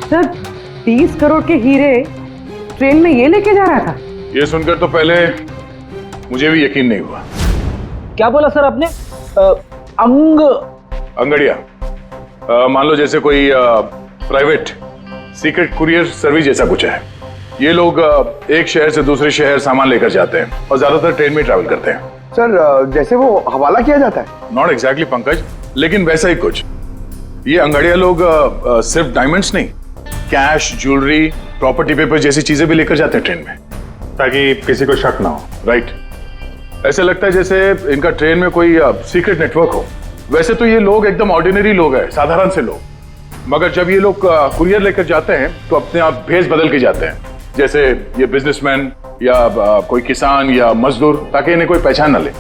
Sir 30 crore के हीरे train में ये लेके जा रहा था? ये सुनकर तो पहले मुझे भी यकीन नहीं हुआ। क्या बोला सर आपने? अंगड़िया मान लो जैसे कोई प्राइवेट सीक्रेट कुरियर सर्विस जैसा कुछ है। ये लोग एक शहर से दूसरे शहर सामान लेकर जाते हैं और ज्यादातर ट्रेन में ट्रैवल करते हैं। सर जैसे वो हवाला किया जाता है? नॉट एग्जैक्टली पंकज, लेकिन वैसा ही कुछ। ये अंगड़िया लोग सिर्फ डायमंड्स नहीं, कैश, ज्वेलरी, प्रॉपर्टी पेपर जैसी चीजें भी लेकर जाते हैं ट्रेन में, ताकि किसी को शक ना हो। राइट, ऐसे लगता है जैसे इनका ट्रेन में कोई सीक्रेट नेटवर्क हो। वैसे तो ये लोग एकदम ऑर्डिनरी लोग हैं, साधारण से लोग, मगर जब ये लोग कुरियर लेकर जाते हैं तो अपने आप भेस बदल के जाते हैं, जैसे ये बिजनेसमैन या कोई किसान या मजदूर, ताकि इन्हें कोई पहचान न ले।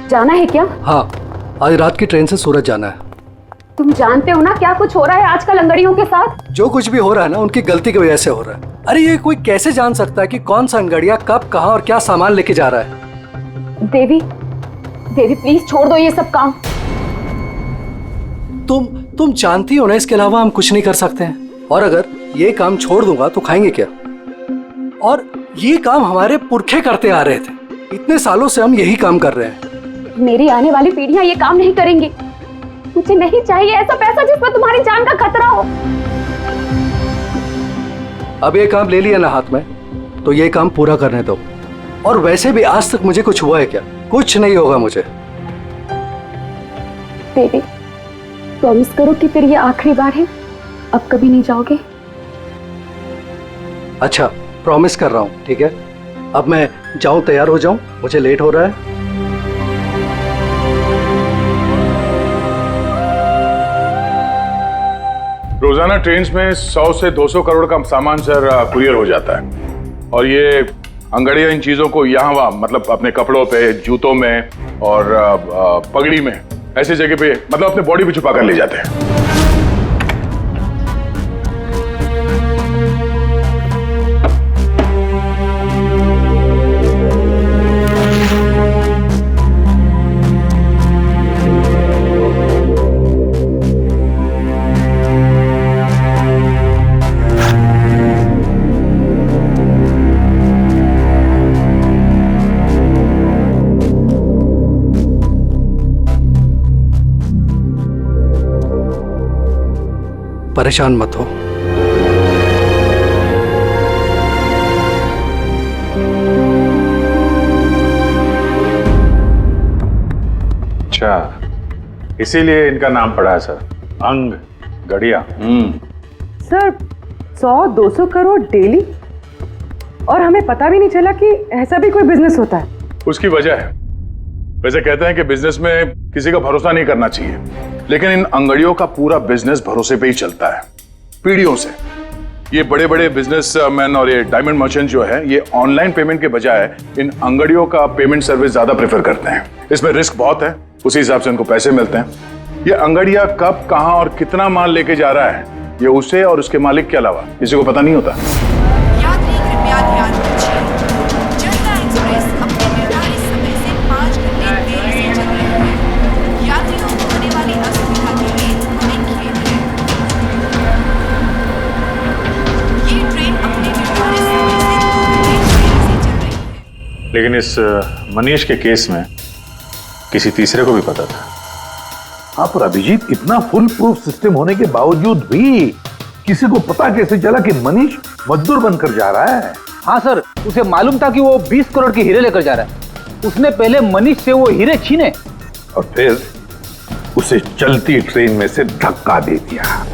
जाना है क्या? हाँ, आज रात की ट्रेन से सूरत जाना है। तुम जानते हो ना क्या कुछ हो रहा है आजकल अंगड़ियों के साथ? जो कुछ भी हो रहा है ना, उनकी गलती की वजह से हो रहा है। अरे ये कोई कैसे जान सकता है कि कौन सा अंगड़िया कब, कहाँ और क्या सामान लेके जा रहा है? देवी, देवी प्लीज छोड़ दो ये सब काम। तुम जानती हो ना, इसके अलावा हम कुछ नहीं कर सकते हैं। और अगर ये काम छोड़ दूंगा तो खाएंगे क्या? और ये काम हमारे पुरखे करते आ रहे थे, इतने सालों से हम यही काम कर रहे हैं। मेरी आने वाली पीढ़ियां ये काम नहीं करेंगी। मुझे नहीं चाहिए ऐसा पैसा जिसमें तुम्हारी जान का खतरा हो। अब ये काम ले लिया ना हाथ में, तो ये काम पूरा करने दो। और वैसे भी आज तक मुझे कुछ हुआ है क्या? कुछ नहीं होगा मुझे। देवी, प्रॉमिस करो कि फिर ये आखिरी बार है, अब कभी नहीं जाओगे। अच्छा, प्रॉमिस कर रहा हूँ, ठीक है? अब मैं जाऊं, तैयार हो जाऊं, मुझे लेट हो रहा है। रोजाना ट्रेन में 100 से 200 करोड़ का सामान सर कुरियर हो जाता है। और ये अंगड़िया इन चीजों को यहाँ वहाँ, मतलब अपने कपड़ों पे, जूतों में और पगड़ी में, ऐसी जगह पे, मतलब अपने बॉडी पे छुपा कर ले जाते हैं। परेशान मत हो। अच्छा, इसीलिए इनका नाम पड़ा है सर, अंग गड़िया। सर 100-200 करोड़ डेली, और हमें पता भी नहीं चला कि ऐसा भी कोई बिजनेस होता है। उसकी वजह है, वैसे कहते हैं कि बिजनेस में किसी का भरोसा नहीं करना चाहिए, लेकिन इन अंगड़ियों का पूरा बिजनेस भरोसे पे ही चलता है, पीढ़ियों से। ये बड़े बड़े बिजनेसमैन और ये डायमंड मर्चेंट जो है, ये ऑनलाइन पेमेंट के बजाय इन अंगड़ियों का पेमेंट सर्विस ज्यादा प्रेफर करते हैं। इसमें रिस्क बहुत है, उसी हिसाब से उनको पैसे मिलते हैं। ये अंगड़िया कब, कहां और कितना माल लेके जा रहा है, ये उसे और उसके मालिक के अलावा किसी को पता नहीं होता। यात्री कृपया ध्यान दीजिए, जनता एक्सप्रेस अपने निर्धारित समय से 5 घंटे देरी से चल रही है। यात्रियों को होने वाली असुविधा के लिए हमें खेद है। ये ट्रेन अपने निर्धारित समय से 2 घंटे देरी से चल रही है। लेकिन इस मनीष के केस में किसी तीसरे को भी पता था। हाँ, पर अभिजीत, इतना फुल प्रूफ सिस्टम होने के बावजूद भी किसी को पता कैसे चला कि मनीष मजदूर बनकर जा रहा है? हाँ सर, उसे मालूम था कि वो 20 करोड़ के हीरे लेकर जा रहा है। उसने पहले मनीष से वो हीरे छीने और फिर उसे चलती ट्रेन में से धक्का दे दिया।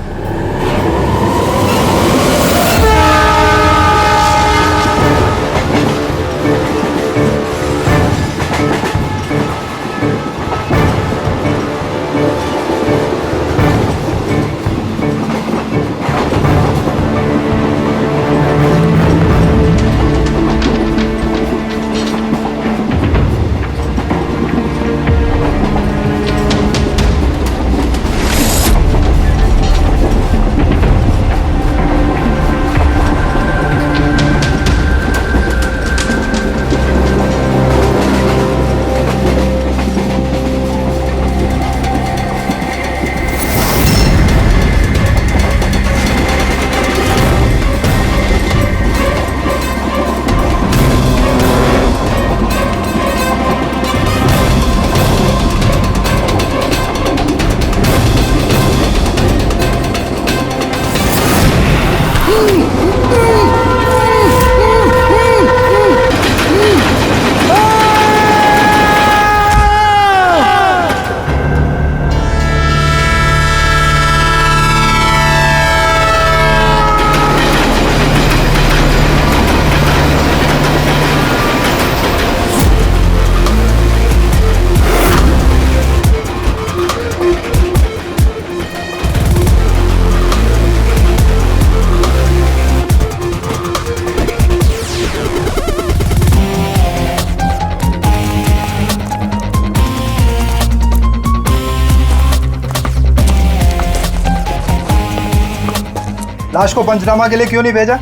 लाश को पंचनामा के लिए क्यों नहीं भेजा?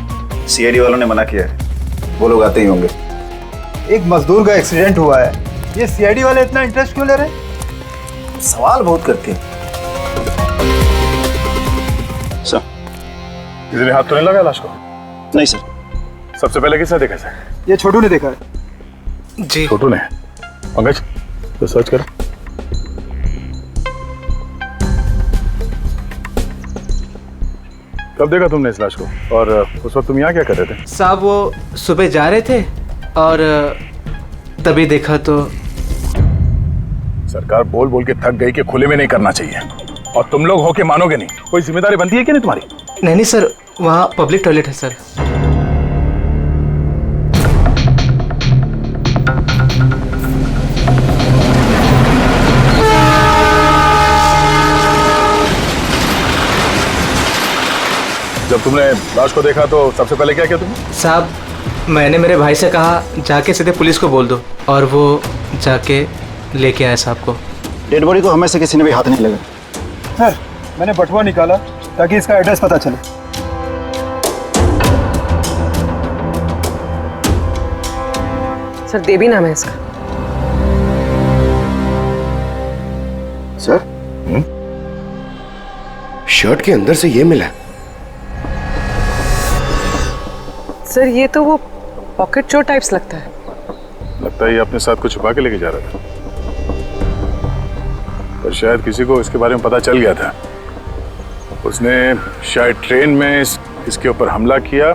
सीआईडी वालों ने मना किया है, वो लोग आते ही होंगे। एक मजदूर का एक्सीडेंट हुआ है, ये सीआईडी वाले इतना इंटरेस्ट क्यों ले रहे हैं? सवाल बहुत करते हैं। सर, किसी ने हाथ तो नहीं लगाया लाश को? नहीं सर। सबसे पहले किसने देखा सर? ये छोटू ने देखा है। जी छोटू ने। पंकज, तो सर्च करो। कब देखा तुमने इस लाश को? और उस वक्त तुम यहाँ क्या कर रहे थे? साहब वो सुबह जा रहे थे और तभी देखा तो। सरकार बोल बोल के थक गई कि खुले में नहीं करना चाहिए, और तुम लोग हो के मानोगे नहीं। कोई जिम्मेदारी बनती है कि नहीं तुम्हारी? नहीं सर, वहाँ पब्लिक टॉयलेट है सर। जब तुमने लाश को देखा तो सबसे पहले क्या किया तुमने? साहब मैंने मेरे भाई से कहा जाके सीधे पुलिस को बोल दो, और वो जाके लेके आया साहब को। डेड बॉडी को हमें से किसी ने भी हाथ नहीं लगा। सर, मैंने बटुआ निकाला ताकि इसका एड्रेस पता चले। सर देवी नाम है इसका। सर, शर्ट के अंदर से ये मिला। सर ये तो वो पॉकेट चोर टाइप्स लगता है। लगता है ये अपने साथ कुछ छुपा के लेके जा रहा था, पर शायद किसी को इसके बारे में पता चल गया था। उसने शायद ट्रेन में इसके ऊपर हमला किया,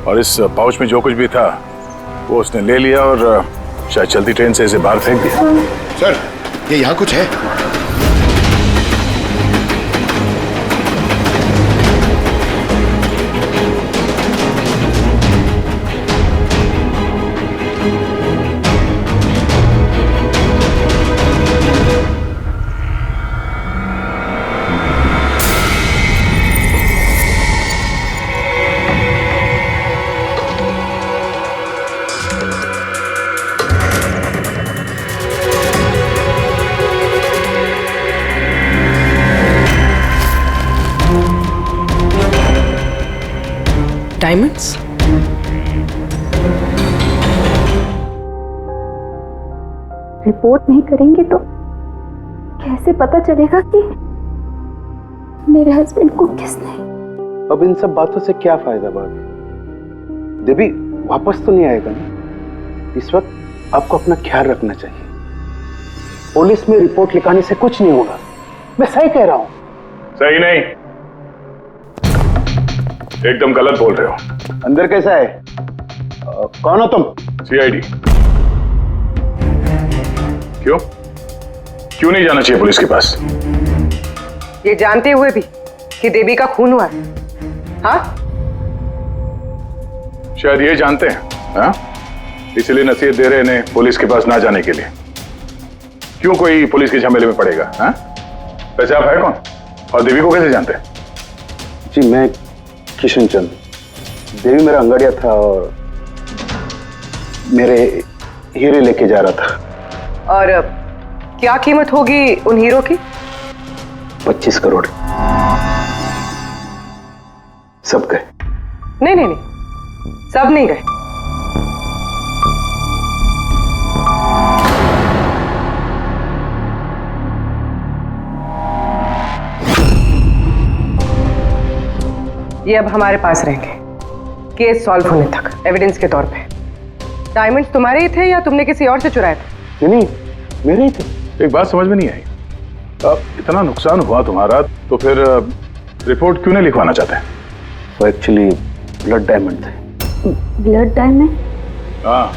और इस पाउच में जो कुछ भी था वो उसने ले लिया और शायद चलती ट्रेन से इसे बाहर फेंक दिया। सर, ये यहाँ कुछ है। डायमंड्स? रिपोर्ट नहीं करेंगे तो कैसे पता चलेगा कि मेरे हस्बैंड को किसने? अब इन सब बातों से क्या फायदा भाभी? देवी वापस तो नहीं आएगा ना? इस वक्त आपको अपना ख्याल रखना चाहिए। पुलिस में रिपोर्ट लिखाने से कुछ नहीं होगा। मैं सही कह रहा हूँ। सही नहीं, एकदम गलत बोल रहे हो। अंदर कैसा है? कौन हो तुम? सीआईडी। क्यों क्यों नहीं जाना चाहिए पुलिस के पास? ये जानते हुए भी कि देवी का खून हुआ है? हाँ, शायद ये जानते हैं, हाँ? इसलिए नसीहत दे रहे हैं पुलिस के पास ना जाने के लिए। क्यों कोई पुलिस के झमेले में पड़ेगा? हाँ? वैसे आप है कौन, और देवी को कैसे जानते हैं? जी मैं किशन चंद। देवी मेरा अंगड़िया था और मेरे हीरे लेके जा रहा था। और क्या कीमत होगी उन हीरो की? 25 करोड़। सब गए? नहीं नहीं नहीं, सब नहीं गए। ये अब हमारे पास रहेंगे केस सॉल्व होने तक, एविडेंस के तौर पे। डायमंड्स तुम्हारे ही थे या तुमने किसी और से चुराए थे? नहीं, मेरे ही थे। एक बात समझ में नहीं आई, अब इतना नुकसान हुआ तुम्हारा तो फिर रिपोर्ट क्यों नहीं लिखवाना चाहते? वो एक्चुअली ब्लड डायमंड थे। Blood diamond? हाँ,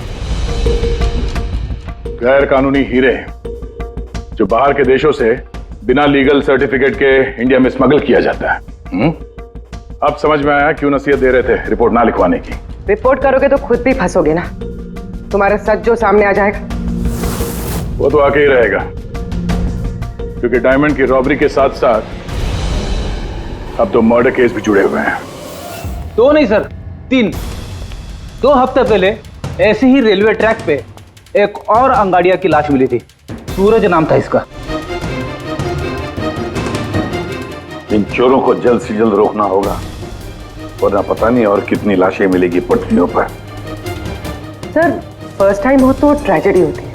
गैर कानूनी हीरे जो बाहर के देशों से बिना लीगल सर्टिफिकेट के इंडिया में स्मगल किया जाता है। अब समझ में आया क्यों नसीहत दे रहे थे रिपोर्ट ना लिखवाने की। रिपोर्ट करोगे तो खुद भी फंसोगे ना, तुम्हारा सच जो सामने आ जाएगा। वो तो आके ही रहेगा, क्योंकि डायमंड की रॉबरी के साथ साथ अब तो मर्डर केस भी जुड़े हुए हैं। 2 नहीं सर, 3। 2 हफ्ते पहले ऐसे ही रेलवे ट्रैक पे एक और अंगाड़िया की लाश मिली थी। सूरज नाम था इसका। इन चोरों को जल्द से जल्द रोकना होगा, वरना पता नहीं और कितनी लाशें मिलेगी पटरियों पर। सर फर्स्ट टाइम हो तो ट्रेजेडी होती है,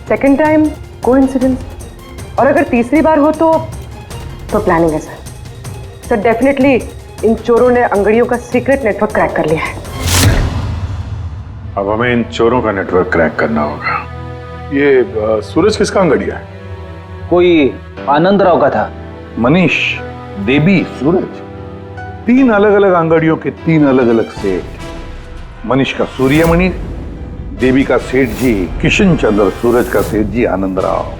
सेकंड टाइम कोइंसिडेंस, और अगर तीसरी बार हो तो प्लानिंग है सर। सर डेफिनेटली इन चोरों ने अंगड़ियों का सीक्रेट नेटवर्क क्रैक कर लिया है। अब हमें इन चोरों का नेटवर्क क्रैक करना होगा। ये सूरज किसका अंगड़िया है? कोई आनंद राव का था। मनीष, देवी, सूरज, 3 अलग अलग अंगड़ियों के 3 अलग अलग सेठ। मनीष का सूर्यमणि, देवी का सेठ जी किशन चंद्र, सूरज का सेठ जी आनंद राव।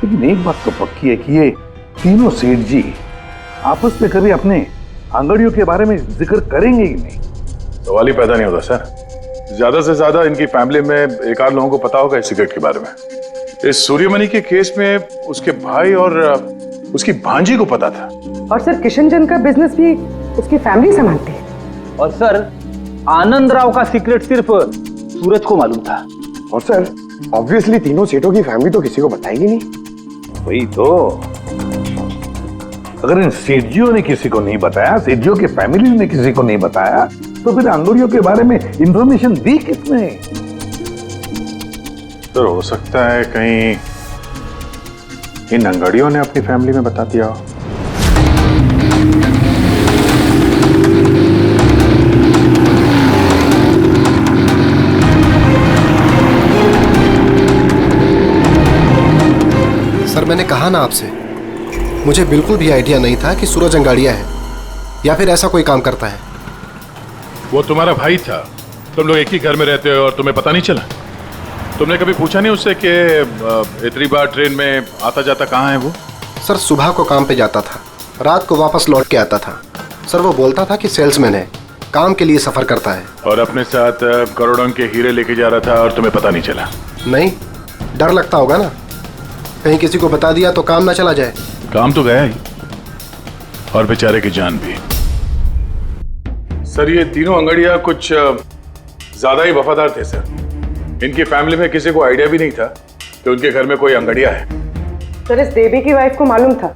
लेकिन एक बात तो पक्की है कि ये तीनों सेठ जी आपस में कभी अपने अंगड़ियों के बारे में जिक्र करेंगे ही नहीं। सवाल ही पैदा नहीं होता सर। ज्यादा से ज्यादा इनकी फैमिली में एक आध लोगों को पता होगा इस सिगरेट के बारे में। इस सूर्यमणि के केस में उसके भाई और उसकी भांजी को पता था। और सर किशन चंद का बिजनेस भी उसकी फैमिली संभालती है। और सर आनंद राव का सीक्रेट सिर्फ सूरज को मालूम था। और सर ऑब्वियसली तीनों सेठों की फैमिली तो किसी को बताएगी नहीं। वही तो, अगर इन सेठजियों ने किसी को नहीं बताया, सेठजियों की फैमिली ने किसी को नहीं बताया, तो फिर अंगड़ियों के बारे में इंफॉर्मेशन दी किसने? तो हो सकता है कहीं इन अंगड़ियों ने अपनी फैमिली में बता दिया हो। सर मैंने कहा ना आपसे, मुझे बिल्कुल भी आइडिया नहीं था कि सूरज अंगाड़िया है या फिर ऐसा कोई काम करता है। वो तुम्हारा भाई था, तुम लोग एक ही घर में रहते हो और तुम्हें पता नहीं चला? तुमने कभी पूछा नहीं उससे कि इतनी बार ट्रेन में आता जाता कहाँ है वो? सर सुबह को काम पे जाता था, रात को वापस लौट के आता था। सर वो बोलता था कि सेल्समैन है, काम के लिए सफर करता है। और अपने साथ करोड़ों के हीरे लेके जा रहा था और तुम्हें पता नहीं चला? नहीं, डर लगता होगा ना, कहीं किसी को बता दिया तो काम ना चला जाए। काम तो गया ही, और बेचारे की जान भी। सर ये तीनों अंगड़िया कुछ ज्यादा ही वफादार थे सर। इनकी फैमिली में किसी को आइडिया भी नहीं था कि उनके घर में कोई अंगड़िया है। सर इस देवी की वाइफ को मालूम था,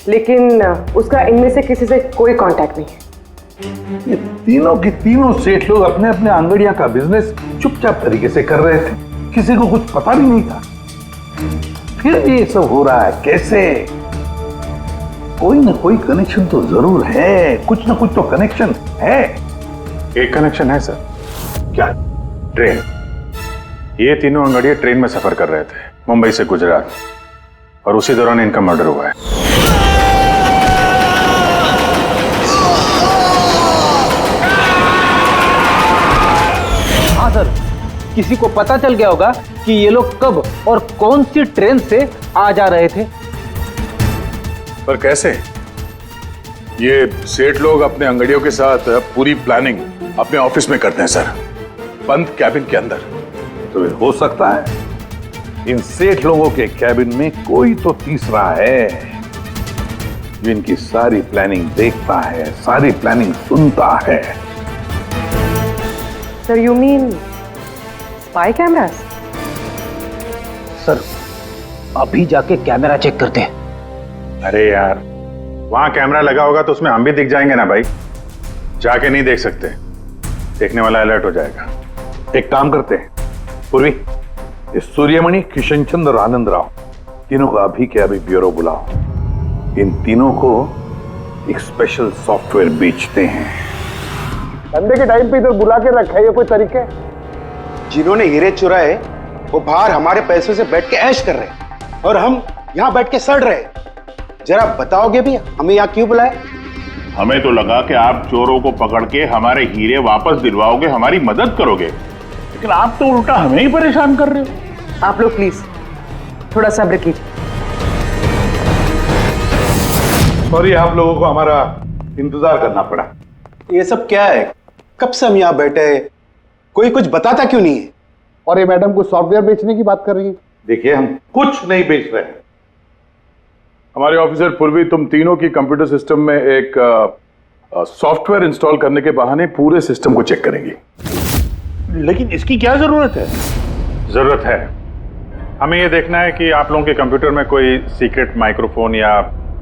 लेकिन उसका इनमें से किसी से कोई कांटेक्ट नहीं है। ये तीनों के तीनों सेठ लोग अपने अपने अंगड़िया का बिजनेस चुपचाप तरीके से कर रहे थे, किसी को कुछ पता भी नहीं था। फिर भी ये सब हो रहा है कैसे? कोई ना कोई कनेक्शन तो जरूर है, कुछ ना कुछ तो कनेक्शन है। एक कनेक्शन है सर। क्या? ट्रेन। ये तीनों अंगड़िया ट्रेन में सफर कर रहे थे मुंबई से गुजरात, और उसी दौरान इनका मर्डर हुआ है। हाँ सर, किसी को पता चल गया होगा कि ये लोग कब और कौन सी ट्रेन से आ जा रहे थे। पर कैसे? ये सेठ लोग अपने अंगड़ियों के साथ पूरी प्लानिंग अपने ऑफिस में करते हैं सर, बंद कैबिन के अंदर। तो हो सकता है इन सेठ लोगों के कैबिन में कोई तो तीसरा है जो इनकी सारी प्लानिंग देखता है, सारी प्लानिंग सुनता है। Sir you mean spy cameras? Sir अभी जाके कैमरा चेक करते हैं। अरे यार, वहां कैमरा लगा होगा तो उसमें हम भी दिख जाएंगे ना भाई। जाके नहीं देख सकते, देखने वाला अलर्ट हो जाएगा। एक काम करते हैं पूर्वी, इस सूर्यमणि, किशन चंद्र और आनंद राव तीनों को अभी के अभी ब्यूरो बुलाओ। इन तीनों को एक स्पेशल सॉफ्टवेयर बेचते हैं। धंधे के टाइम पे इधर बुला के रखा है, ये कोई तरीका है? जिन्होंने हीरे चुराए वो बाहर हमारे पैसों से बैठ के ऐश कर रहे हैं और हम यहाँ बैठ के सड़ रहे। जरा बताओगे भी हमें यहाँ क्यों बुलाया? हमें तो लगा कि आप चोरों को पकड़ के हमारे हीरे वापस दिलवाओगे, हमारी मदद करोगे, लेकिन आप तो उल्टा हमें ही परेशान कर रहे हो। आप लोग प्लीज थोड़ा सब्र कीजिए। सॉरी, आप लोगों को हमारा इंतजार करना पड़ा। ये सब क्या है? कब से हम यहाँ बैठे हैं, कोई कुछ बताता क्यों नहीं है? और ये मैडम कुछ सॉफ्टवेयर बेचने की बात कर रही है। देखिए, हम कुछ नहीं बेच रहे हैं। हमारे ऑफिसर पूर्वी तुम तीनों की कंप्यूटर सिस्टम में एक सॉफ्टवेयर इंस्टॉल करने के बहाने पूरे सिस्टम को चेक करेंगी। लेकिन इसकी क्या जरूरत है? जरूरत है, हमें यह देखना है कि आप लोगों के कंप्यूटर में कोई सीक्रेट माइक्रोफोन या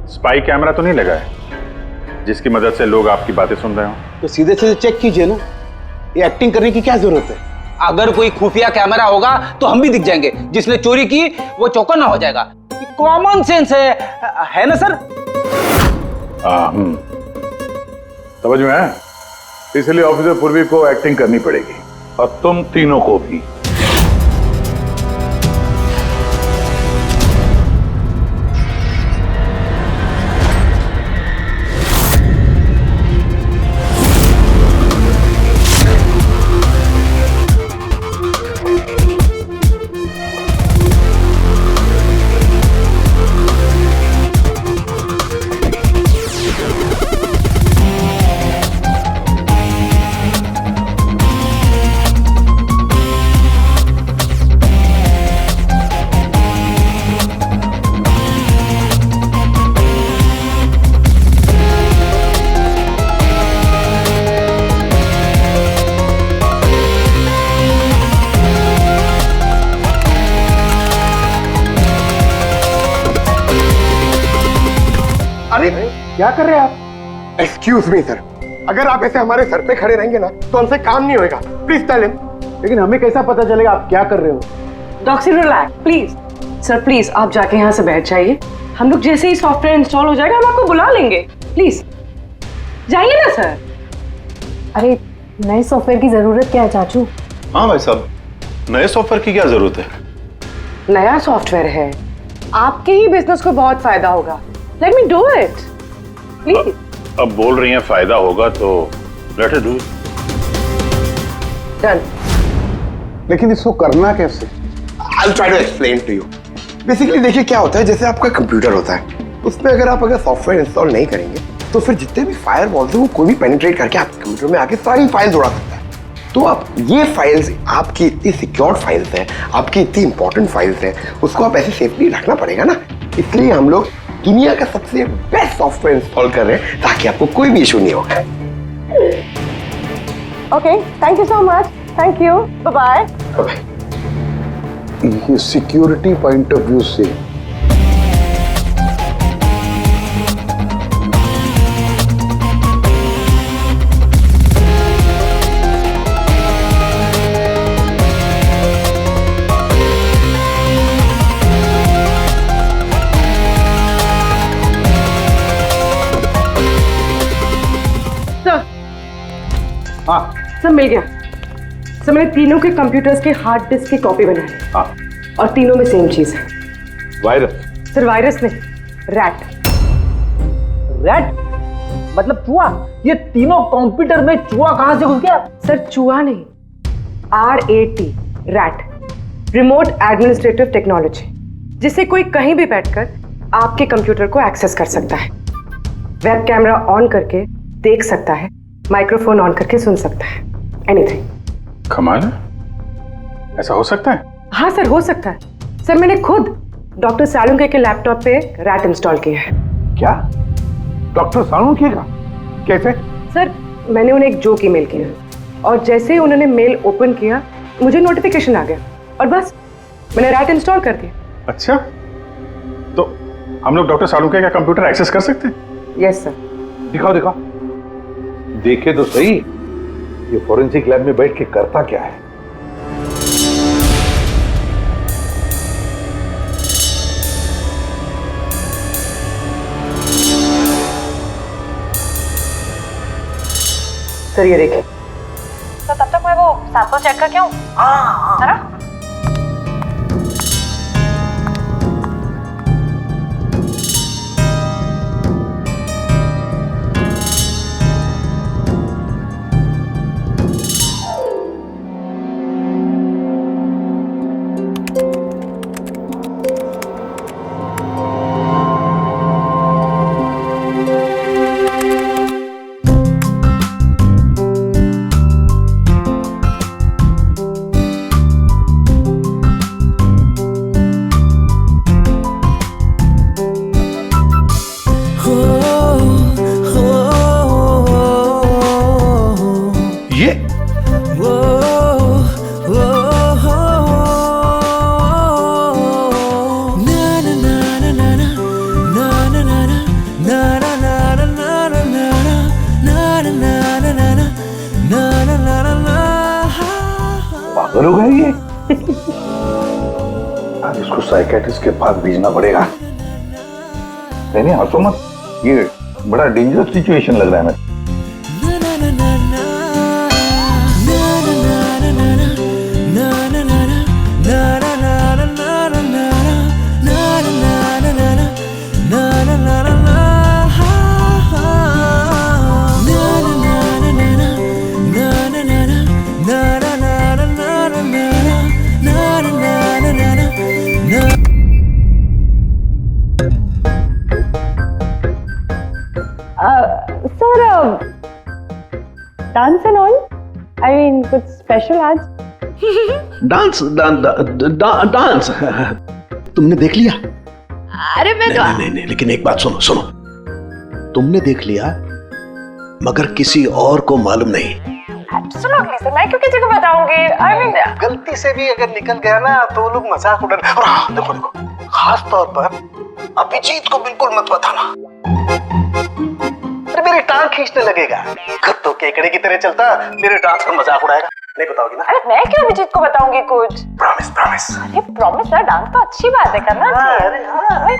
स्पाई कैमरा तो नहीं लगा है जिसकी मदद से लोग आपकी बातें सुन रहे हो। तो सीधे सीधे चेक कीजिए ना, ये एक्टिंग करने की क्या जरूरत है? अगर कोई खुफिया कैमरा होगा तो हम भी दिख जाएंगे, जिसने चोरी की वो चौकन्ना हो जाएगा। कॉमन सेंस है ना सर? समझ में आया? इसलिए ऑफिसर पूर्वी को एक्टिंग करनी पड़ेगी और तुम तीनों को भी। क्या कर रहे हैं आप? एक्सक्यूज मी सर, अगर आप ऐसे हमारे सर पे खड़े रहेंगे ना तो हमसे काम नहीं होएगा। Please tell him. लेकिन हमें कैसा पता चलेगा आप क्या कर रहे हो? Doctor relax please. Sir please आप जाके यहाँ से बैठ जाइए, हम लोग जैसे ही सॉफ्टवेयर इंस्टॉल हो जाएगा हम आपको बुला लेंगे। प्लीज जाइए ना सर। अरे नए सॉफ्टवेयर की जरूरत क्या है चाचू? हाँ भाई साहब, नए सॉफ्टवेयर की क्या जरूरत है? नया सॉफ्टवेयर है, आपके ही बिजनेस को बहुत फायदा होगा। Let me do it please. अब बोल रही हैं फायदा होगा तो लेट इट डू। डन। लेकिन इसको करना कैसे? I'll try to explain to you. Basically देखिए क्या होता है, जैसे आपका कंप्यूटर होता है, उसमें अगर सॉफ्टवेयर इंस्टॉल नहीं करेंगे तो फिर जितने भी फायरवॉल्स हैं वो कोई भी पेनिट्रेट करके आपके कंप्यूटर में आके सारी फाइल्स उड़ा सकता है। तो आप ये फाइल्स, आपकी इतनी सिक्योर्ड फाइल्स हैं, आपकी इतनी इंपॉर्टेंट फाइल्स हैं, उसको आप ऐसे सेफली रखना पड़ेगा ना। इसलिए हम लोग दुनिया का सबसे बेस्ट सॉफ्टवेयर इंस्टॉल कर रहे हैं ताकि आपको कोई भी इशू नहीं होगा। Okay, thank you so much. Thank you, bye bye. ये सिक्योरिटी पॉइंट ऑफ व्यू से सब मिल गया। सर मैंने तीनों के कंप्यूटर्स के हार्ड डिस्क की कॉपी बनाई। हाँ। और तीनों में सेम चीज है। वायरस? सर वायरस नहीं, रैट। रैट मतलब चूहा? ये तीनों कंप्यूटर में चूहा कहां से घुस गया? सर चूहा नहीं, RAT, rat, remote administrative technology, जिससे कोई कहीं भी बैठकर आपके कंप्यूटर को एक्सेस कर सकता है, वेब कैमरा ऑन करके देख सकता है, माइक्रोफोन ऑन करके सुन सकता है, एनीथिंग। कमाल है, ऐसा हो सकता है? हाँ सर हो सकता है। सर मैंने खुद डॉक्टर सालुंके के लैपटॉप पे रैट इंस्टॉल किया है। क्या? डॉक्टर सालुंके का? कैसे? सर मैंने उन्हें एक जोक ईमेल किया और जैसे ही उन्होंने मेल ओपन किया मुझे नोटिफिकेशन आ गया और बस मैंने रैट इंस्टॉल कर दिया। अच्छा, तो हम लोग डॉक्टर सालुंके का कंप्यूटर एक्सेस कर सकते हैं? Yes sir. दिखाओ दिखाओ। देखे तो सही, ये फॉरेंसिक लैब में बैठ के करता क्या है? सर ये देखिए। तो तब तक मैं वो सैंपल चेक करके आऊं? जरा। इसको साइकेट्रिस्ट के पास भेजना पड़ेगा। नहीं हंसो मत, ये बड़ा डेंजरस सिचुएशन लग रहा है। Sir, dance and all, I mean कुछ स्पेशल आज? डांस डांस तुमने देख लिया? अरे मैं तो नहीं, लेकिन एक बात सुनो सुनो, तुमने देख लिया मगर किसी और को मालूम नहीं। एब्सोल्युटली सर, मैं क्यों किसी को बताऊंगी? आई मीन गलती से भी अगर निकल गया ना तो वो लोग मजाक उड़ा। और हाँ, देखो देखो, खास तौर पर अभिजीत को बिल्कुल मत बताना, अरे मेरी टांग खींचने लगेगा। तो केकड़े की तरह चलता मेरे डांस पर मजाक उड़ाएगा। नहीं बताओगी ना? अरे मैं क्यों अभिजीत को बताऊंगी कुछ? Promise promise. अरे प्रॉमिस सर, डांस तो अच्छी बात है, करना चाहिए। अरे हाँ।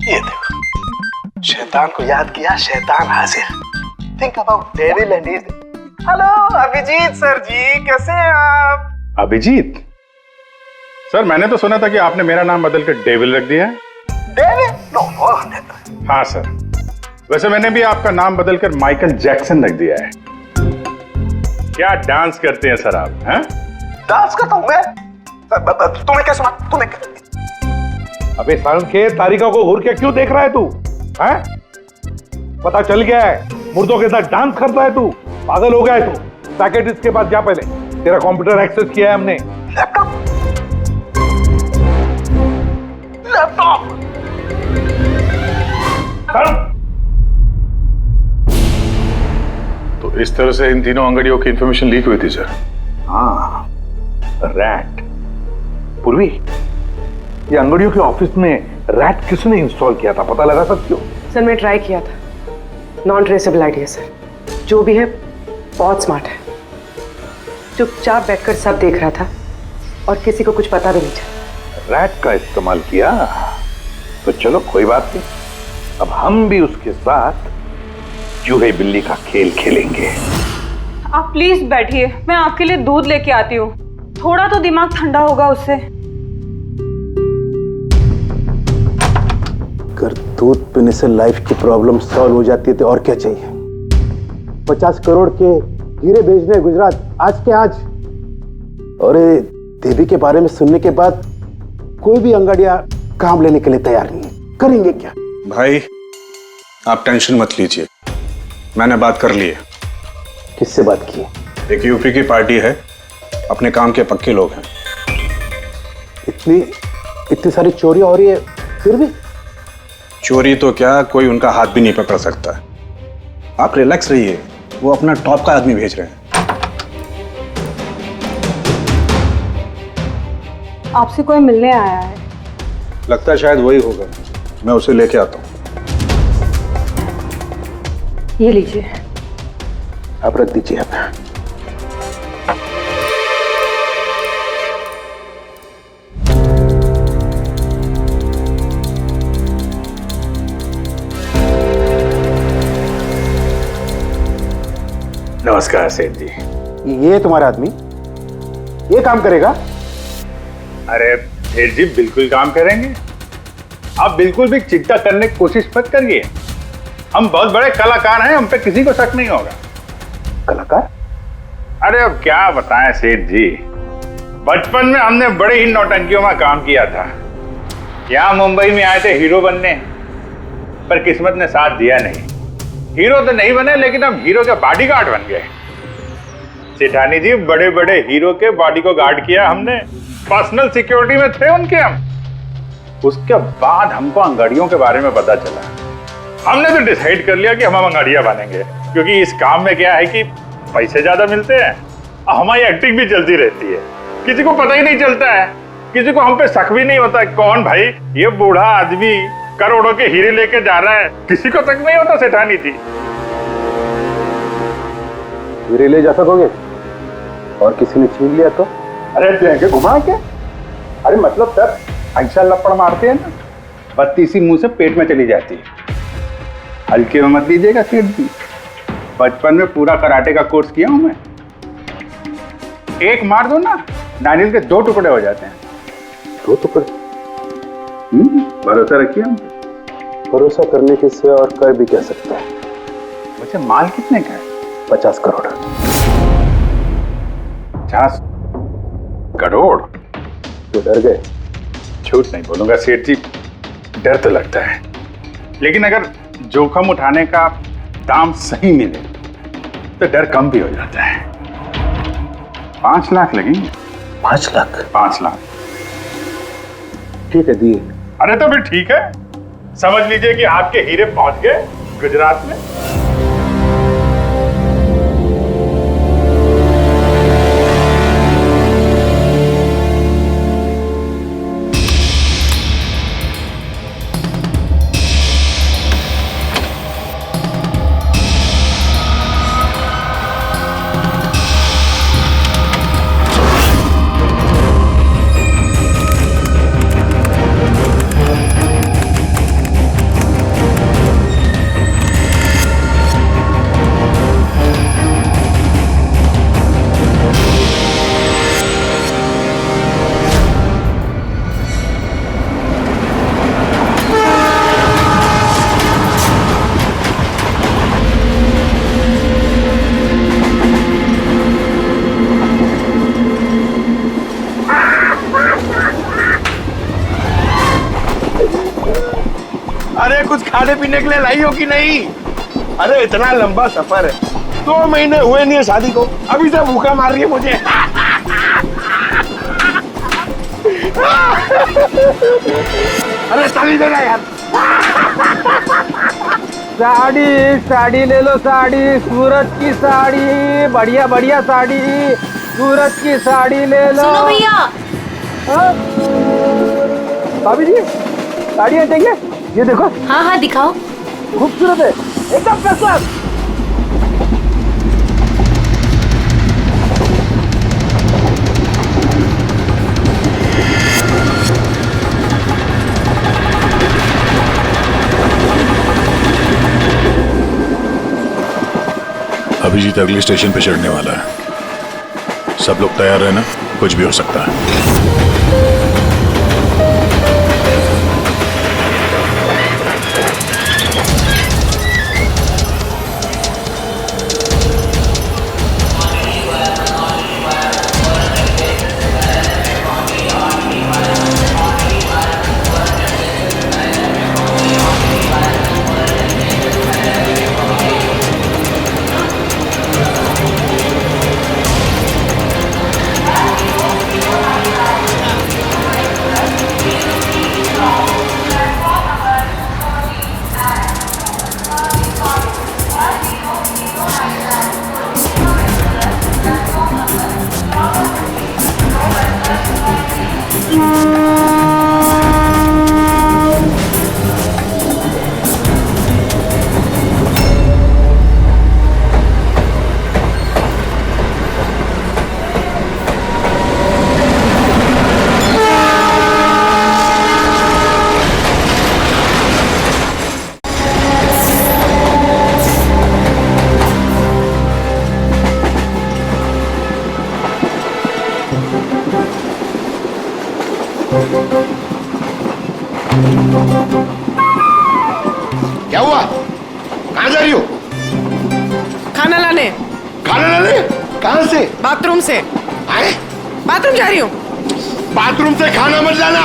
ये देखो, शैतान को याद किया, शैतान हाजिर। Think about devil and his. Hello Abhijeet sir ji, कैसे हैं आप? अभिजीत सर, मैंने तो सुना था कि आपने मेरा नाम बदल कर डेविल रख दिया है। डेविल? नो। हाँ सर, वैसे मैंने भी आपका नाम बदलकर माइकल जैक्सन रख दिया है। क्या डांस करते हैं सर आप? हैं? डांस करता हूँ मैं? तुम्हें क्या सुना? तुम्हें क्या? अबे सारंग के तारिका को घूर के क्यों देख रहा है तू? हैं? पता चल गया है मुर्दों के साथ डांस करता है तू। पागल हो गया है तू। साइकियाट्रिस्ट के पास जा पहले, तेरा कंप्यूटर एक्सेस किया है हमने। लैपटॉप? तो इस तरह से इन तीनों अंगड़ियों की इंफॉर्मेशन लीक हुई थी सर। हाँ, रैट। पूर्वी, ये अंगड़ियों के ऑफिस में रैट किसने इंस्टॉल किया था, पता लगा सकते हो? सर मैं ट्राई किया था, नॉन ट्रेसेबल आइडिया सर। जो भी है बहुत स्मार्ट है, चुपचाप बैठकर सब देख रहा था और किसी को कुछ पता भी नहीं चला। रैट का इस्तेमाल किया तो चलो कोई बात नहीं, अब हम भी उसके साथ चूहे बिल्ली का खेल खेलेंगे। आप प्लीज बैठिए, मैं आपके लिए दूध लेके आती हूँ, थोड़ा तो दिमाग ठंडा होगा उससे। अगर दूध पीने से लाइफ की प्रॉब्लम सॉल्व हो जाती है तो और क्या चाहिए? 50 करोड़ के हीरे भेजने गुजरात आज के आज। और देवी के बारे में सुनने के बाद कोई भी अंगड़िया काम लेने के लिए तैयार नहीं है। करेंगे क्या? भाई आप टेंशन मत लीजिए, मैंने बात कर ली है। किससे बात की? एक यूपी की पार्टी है, अपने काम के पक्के लोग हैं। इतनी सारी चोरियां हो रही है फिर भी? चोरी तो क्या, कोई उनका हाथ भी नहीं पकड़ सकता। आप रिलैक्स रहिए, वो अपना टॉप का आदमी भेज रहे हैं। आपसे कोई मिलने आया है? लगता है शायद वही होगा, मैं उसे लेके आता हूँ। ये लीजिए। आप रख दीजिए अपना। नमस्कार सेठ जी। ये तुम्हारा आदमी ये काम करेगा? अरे सेठ जी बिल्कुल काम करेंगे, आप बिल्कुल भी चिंता करने की कोशिश मत करिए। हम बहुत बड़े कलाकार हैं, हम पे किसी को शक नहीं होगा। कलाकार? अरे अब क्या बताएं सेठ जी, बचपन में हमने बड़े ही नौटंकियों में काम किया था। यहाँ मुंबई में आए थे हीरो बनने, पर किस्मत ने साथ दिया नहीं। हीरो तो नहीं बने, लेकिन हम हीरो के बॉडीगार्ड बन गए। सेठानी जी, बड़े बड़े हीरो के बॉडी को गार्ड किया हमने, पर्सनल सिक्योरिटी में थे उनके हम। उसके बाद हमको अंगड़ियों के बारे में पता चला, हमने तो डिसाइड कर लिया कि हम अंगड़िया बनेंगे, क्योंकि इस काम में क्या है कि पैसे ज्यादा मिलते हैं और हमारी एक्टिंग भी चलती रहती है। किसी को पता ही नहीं चलता है, किसी को हम पे शक भी नहीं होता कौन भाई ये बूढ़ा आदमी करोड़ों के हीरे लेके जा रहा है, किसी को तक नहीं होता सेठानी थी। हीरे ले जा सकोगे और किसी ने छीन लिया तो? अरे देंगे घुमा के, अरे मतलब सर ऐसा लपड़ मारते हैं ना, बत्ती इसी मुंह से पेट में चली जाती है। हल्के में मत लीजिएगा सेठ जी, बचपन में पूरा कराटे का कोर्स किया हूं मैं। एक मार दो ना, नारियल के 2 टुकड़े हो जाते हैं। 2 टुकड़े? भरोसा रखिए हम। भरोसा करने के सिवा और कर भी क्या सकता है। वैसे माल कितने का है? 50 करोड़। 50 करोड़? तो डर गए? झूठ नहीं बोलूंगा सेठ जी, डर तो लगता है, लेकिन अगर जोखिम उठाने का दाम सही मिले तो डर कम भी हो जाता है। 5 लाख लगेंगे। 5 लाख? 5 लाख। ठीक है, दिए। अरे तो फिर ठीक है, समझ लीजिए कि आपके हीरे पहुंच गए गुजरात में। अरे कुछ खाने पीने के लिए लाई हो कि नहीं? अरे इतना लंबा सफर है, 2 महीने हुए नहीं है शादी को, अभी से भूखा मार रही है मुझे। अरे साड़ी देना यार। साड़ी ले लो, साड़ी, सूरज की साड़ी, बढ़िया बढ़िया साड़ी, सूरज की साड़ी ले लो। सुनो भैया। भाभी जी, साड़ियाँ चाहिए? ये देखो। हाँ हाँ दिखाओ। खूबसूरत है, एकदम फर्स्ट क्लास। अभिजीत अगले स्टेशन पे चढ़ने वाला है, सब लोग तैयार रहना, कुछ भी हो सकता है। क्या हुआ? कहाँ जा रही हो? खाना लाने। खाना लाने? कहाँ से? बाथरूम से। आए? बाथरूम जा रही हूँ। बाथरूम से खाना मत लाना।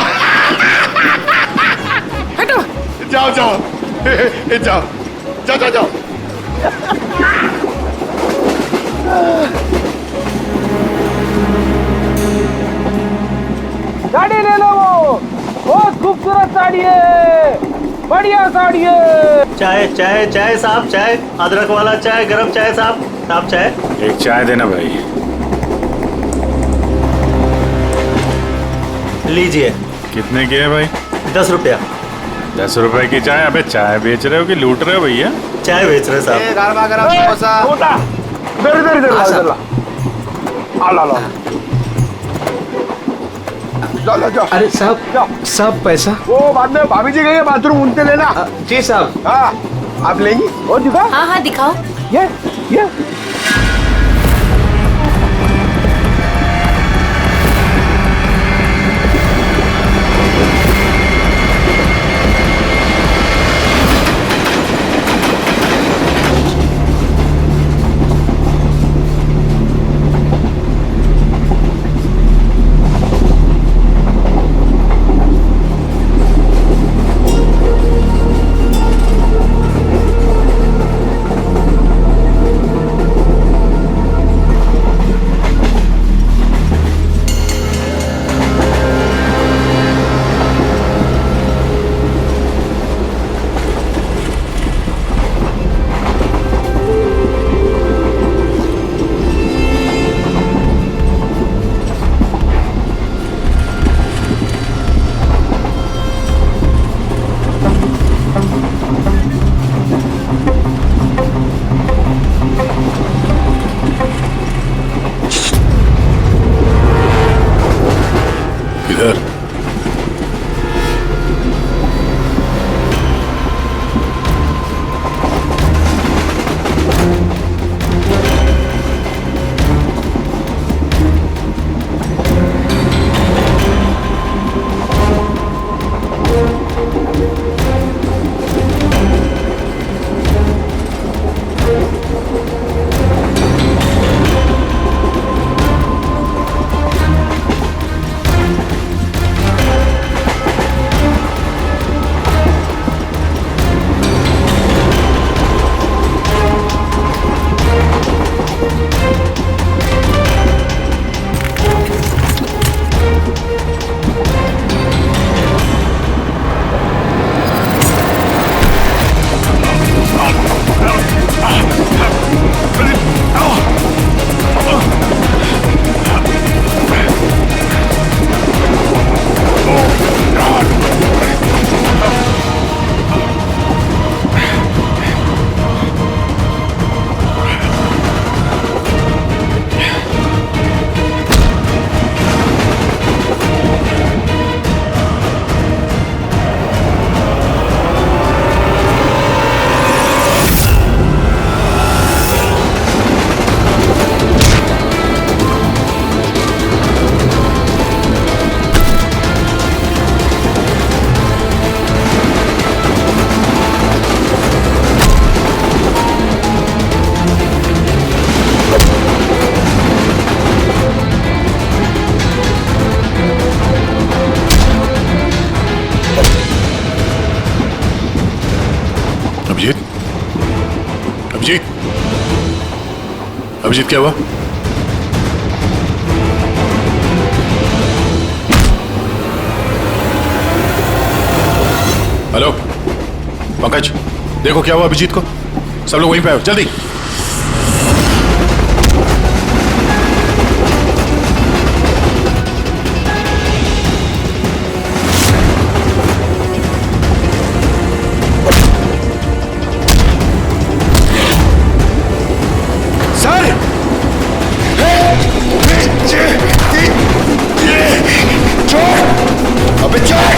हटो। जाओ जाओ जाओ जाओ जाओ जाओ। साड़ी ले लो, वो बहुत खूबसूरत साड़ी है, बढ़िया साड़ी है। चाय चाय चाय साहब, चाय, अदरक वाला चाय, गरम चाय साहब। साहब चाय। एक चाय देना भाई। लीजिए। कितने की है भाई? 10 रुपया। 10 रुपए की चाय? अबे चाय बेच रहे हो कि लूट रहे हो भैया? चाय बेच रहे साहब। गरमा गरम समोसा। इधर इधर इधर ला ला ला। चलो जाओ। अरे साहब साहब पैसा वो बाद में भाभी जी गई बाथरूम उनसे लेना। जी साहब। हाँ आप लेंगी और दिखा। हाँ हाँ दिखाओ। ये किधर? अभिजीत, अभिजीत क्या हुआ? हेलो पंकज, देखो क्या हुआ अभिजीत को। सब लोग वहीं पे आओ जल्दी। अबे चल!